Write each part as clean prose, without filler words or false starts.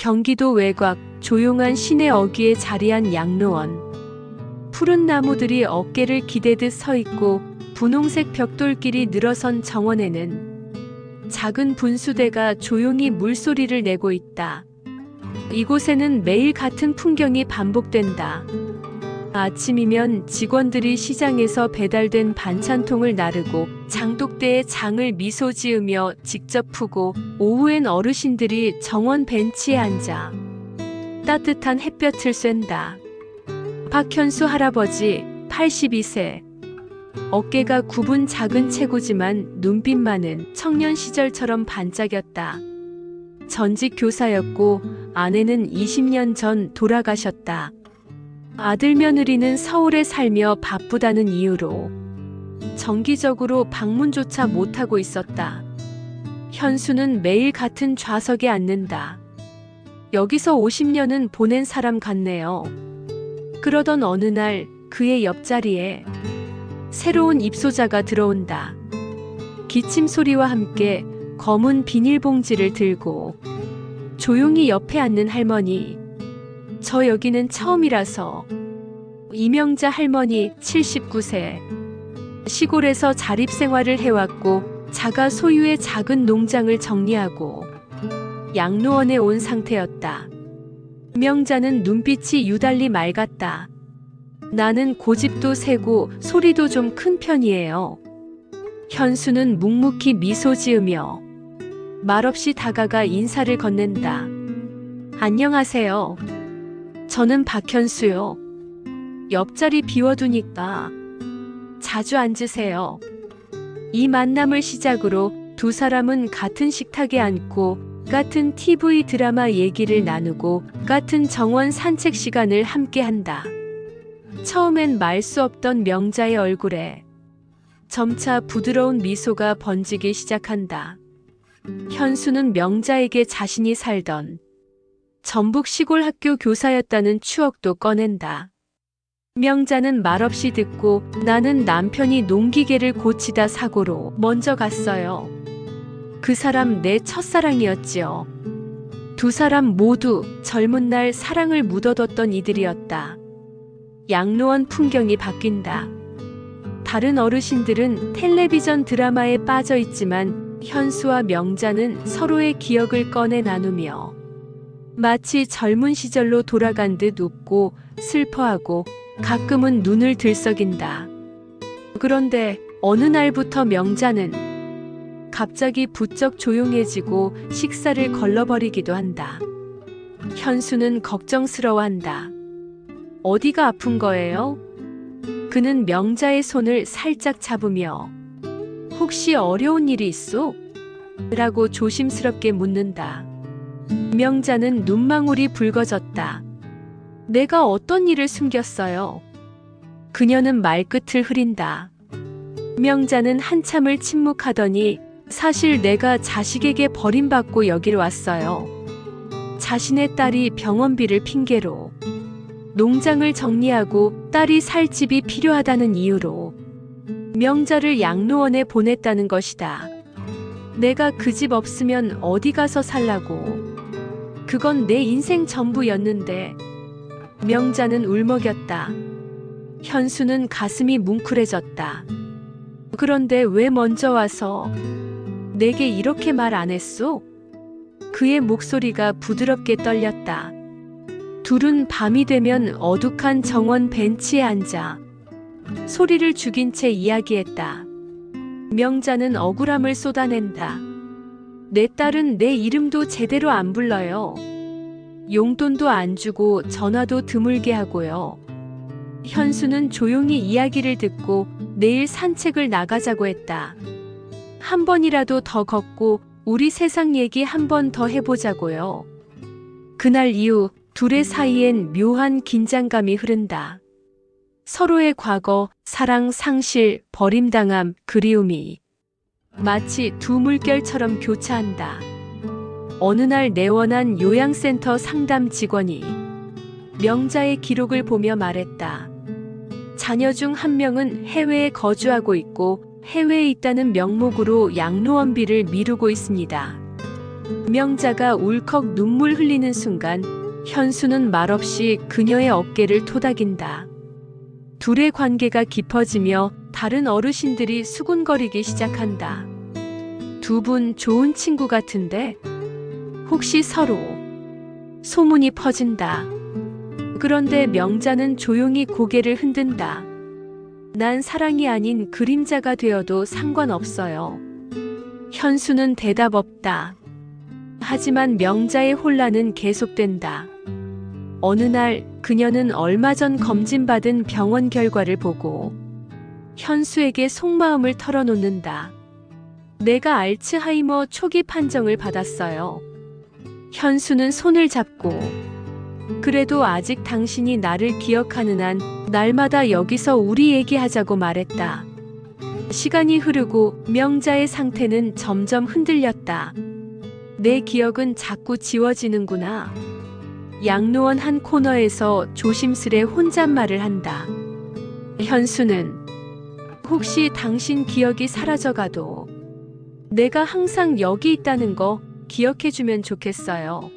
경기도 외곽 조용한 시내 어귀에 자리한 양로원. 푸른 나무들이 어깨를 기대듯 서 있고 분홍색 벽돌길이 늘어선 정원에는 작은 분수대가 조용히 물소리를 내고 있다. 이곳에는 매일 같은 풍경이 반복된다. 아침이면 직원들이 시장에서 배달된 반찬통을 나르고 장독대에 장을 미소 지으며 직접 푸고, 오후엔 어르신들이 정원 벤치에 앉아 따뜻한 햇볕을 쐰다. 박현수 할아버지 82세. 어깨가 굽은 작은 체구지만 눈빛만은 청년 시절처럼 반짝였다. 전직 교사였고 아내는 20년 전 돌아가셨다. 아들 며느리는 서울에 살며 바쁘다는 이유로 정기적으로 방문조차 못하고 있었다. 현수는 매일 같은 좌석에 앉는다. 여기서 50년은 보낸 사람 같네요. 그러던 어느 날 그의 옆자리에 새로운 입소자가 들어온다. 기침 소리와 함께 검은 비닐봉지를 들고 조용히 옆에 앉는 할머니. 저 여기는 처음이라서. 이명자 할머니 79세. 시골에서 자립생활을 해왔고 자가 소유의 작은 농장을 정리하고 양로원에 온 상태였다. 이명자는 눈빛이 유달리 맑았다. 나는 고집도 세고 소리도 좀 큰 편이에요. 현수는 묵묵히 미소 지으며 말없이 다가가 인사를 건넨다. 안녕하세요. 저는 박현수요. 옆자리 비워두니까 자주 앉으세요. 이 만남을 시작으로 두 사람은 같은 식탁에 앉고 같은 TV 드라마 얘기를 나누고 같은 정원 산책 시간을 함께 한다. 처음엔 말 수 없던 명자의 얼굴에 점차 부드러운 미소가 번지기 시작한다. 현수는 명자에게 자신이 살던 전북 시골 학교 교사였다는 추억도 꺼낸다. 명자는 말없이 듣고 나는 남편이 농기계를 고치다 사고로 먼저 갔어요. 그 사람 내 첫사랑이었지요. 두 사람 모두 젊은 날 사랑을 묻어뒀던 이들이었다. 양로원 풍경이 바뀐다. 다른 어르신들은 텔레비전 드라마에 빠져 있지만 현수와 명자는 서로의 기억을 꺼내 나누며 마치 젊은 시절로 돌아간 듯 웃고 슬퍼하고 가끔은 눈을 들썩인다. 그런데 어느 날부터 명자는 갑자기 부쩍 조용해지고 식사를 걸러버리기도 한다. 현수는 걱정스러워한다. 어디가 아픈 거예요? 그는 명자의 손을 살짝 잡으며 혹시 어려운 일이 있어? 라고 조심스럽게 묻는다. 명자는 눈망울이 붉어졌다. 내가 어떤 일을 숨겼어요? 그녀는 말끝을 흐린다. 명자는 한참을 침묵하더니 사실 내가 자식에게 버림받고 여기로 왔어요. 자신의 딸이 병원비를 핑계로 농장을 정리하고 딸이 살 집이 필요하다는 이유로 명자를 양로원에 보냈다는 것이다. 내가 그 집 없으면 어디 가서 살라고. 그건 내 인생 전부였는데. 명자는 울먹였다. 현수는 가슴이 뭉클해졌다. 그런데 왜 먼저 와서 내게 이렇게 말 안 했소? 그의 목소리가 부드럽게 떨렸다. 둘은 밤이 되면 어둑한 정원 벤치에 앉아 소리를 죽인 채 이야기했다. 명자는 억울함을 쏟아낸다. 내 딸은 내 이름도 제대로 안 불러요. 용돈도 안 주고 전화도 드물게 하고요. 현수는 조용히 이야기를 듣고 내일 산책을 나가자고 했다. 한 번이라도 더 걷고 우리 세상 얘기 한 번 더 해보자고요. 그날 이후 둘의 사이엔 묘한 긴장감이 흐른다. 서로의 과거, 사랑, 상실, 버림당함, 그리움이 마치 두 물결처럼 교차한다. 어느 날 내원한 요양센터 상담 직원이 명자의 기록을 보며 말했다. 자녀 중 한 명은 해외에 거주하고 있고 해외에 있다는 명목으로 양로원비를 미루고 있습니다. 명자가 울컥 눈물 흘리는 순간 현수는 말없이 그녀의 어깨를 토닥인다. 둘의 관계가 깊어지며 다른 어르신들이 수군거리기 시작한다. 두 분 좋은 친구 같은데? 혹시 서로? 소문이 퍼진다. 그런데 명자는 조용히 고개를 흔든다. 난 사랑이 아닌 그림자가 되어도 상관없어요. 현수는 대답 없다. 하지만 명자의 혼란은 계속된다. 어느 날 그녀는 얼마 전 검진받은 병원 결과를 보고 현수에게 속마음을 털어놓는다. 내가 알츠하이머 초기 판정을 받았어요. 현수는 손을 잡고 그래도 아직 당신이 나를 기억하는 한 날마다 여기서 우리 얘기하자고 말했다. 시간이 흐르고 명자의 상태는 점점 흔들렸다. 내 기억은 자꾸 지워지는구나. 양로원 한 코너에서 조심스레 혼잣말을 한다. 현수는 혹시 당신 기억이 사라져가도 내가 항상 여기 있다는 거 기억해주면 좋겠어요.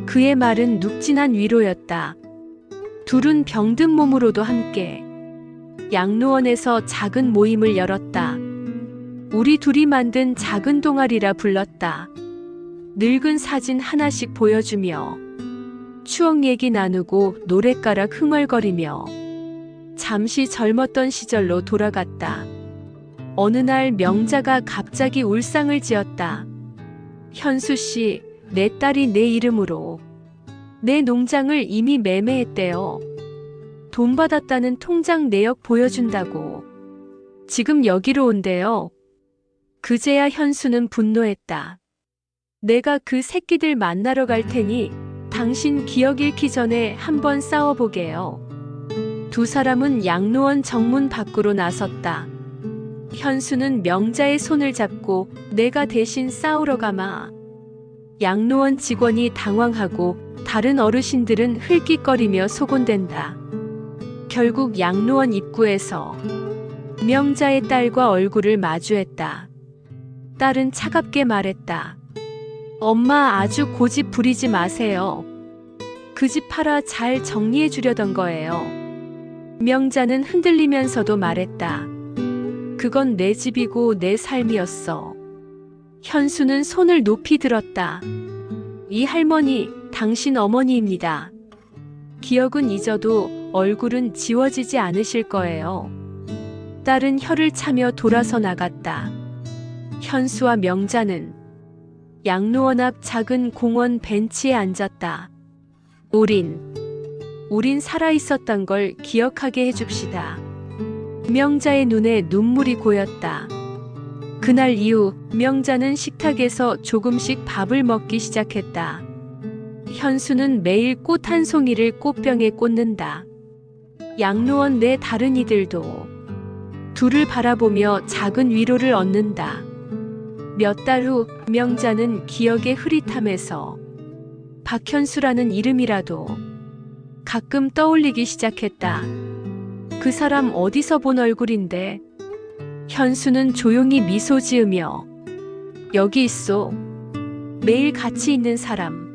그의 말은 눅진한 위로였다. 둘은 병든 몸으로도 함께 양로원에서 작은 모임을 열었다. 우리 둘이 만든 작은 동아리라 불렀다. 늙은 사진 하나씩 보여주며 추억 얘기 나누고 노랫가락 흥얼거리며 잠시 젊었던 시절로 돌아갔다. 어느 날 명자가 갑자기 울상을 지었다. 현수 씨, 내 딸이 내 이름으로 내 농장을 이미 매매했대요. 돈 받았다는 통장 내역 보여준다고. 지금 여기로 온대요. 그제야 현수는 분노했다. 내가 그 새끼들 만나러 갈 테니 당신 기억 잃기 전에 한번 싸워보게요. 두 사람은 양로원 정문 밖으로 나섰다. 현수는 명자의 손을 잡고 내가 대신 싸우러 가마. 양로원 직원이 당황하고 다른 어르신들은 흘깃거리며 소곤댄다. 결국 양로원 입구에서 명자의 딸과 얼굴을 마주했다. 딸은 차갑게 말했다. 엄마 아주 고집 부리지 마세요. 그 집 팔아 잘 정리해 주려던 거예요. 명자는 흔들리면서도 말했다. 그건 내 집이고 내 삶이었어. 현수는 손을 높이 들었다. 이 할머니, 당신 어머니입니다. 기억은 잊어도 얼굴은 지워지지 않으실 거예요. 딸은 혀를 차며 돌아서 나갔다. 현수와 명자는 양로원 앞 작은 공원 벤치에 앉았다. 우린 살아있었던 걸 기억하게 해줍시다. 명자의 눈에 눈물이 고였다. 그날 이후 명자는 식탁에서 조금씩 밥을 먹기 시작했다. 현수는 매일 꽃 한 송이를 꽃병에 꽂는다. 양로원 내 다른 이들도 둘을 바라보며 작은 위로를 얻는다. 몇 달 후 명자는 기억의 흐릿함에서 박현수라는 이름이라도 가끔 떠올리기 시작했다. 그 사람 어디서 본 얼굴인데? 현수는 조용히 미소 지으며 여기 있어. 매일 같이 있는 사람.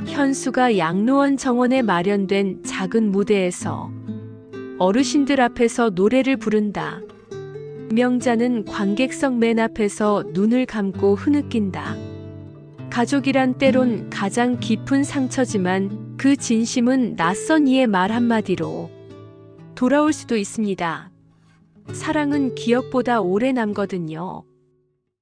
현수가 양로원 정원에 마련된 작은 무대에서 어르신들 앞에서 노래를 부른다. 명자는 관객석 맨 앞에서 눈을 감고 흐느낀다. 가족이란 때론 가장 깊은 상처지만 그 진심은 낯선 이의 말 한마디로 돌아올 수도 있습니다. 사랑은 기억보다 오래 남거든요.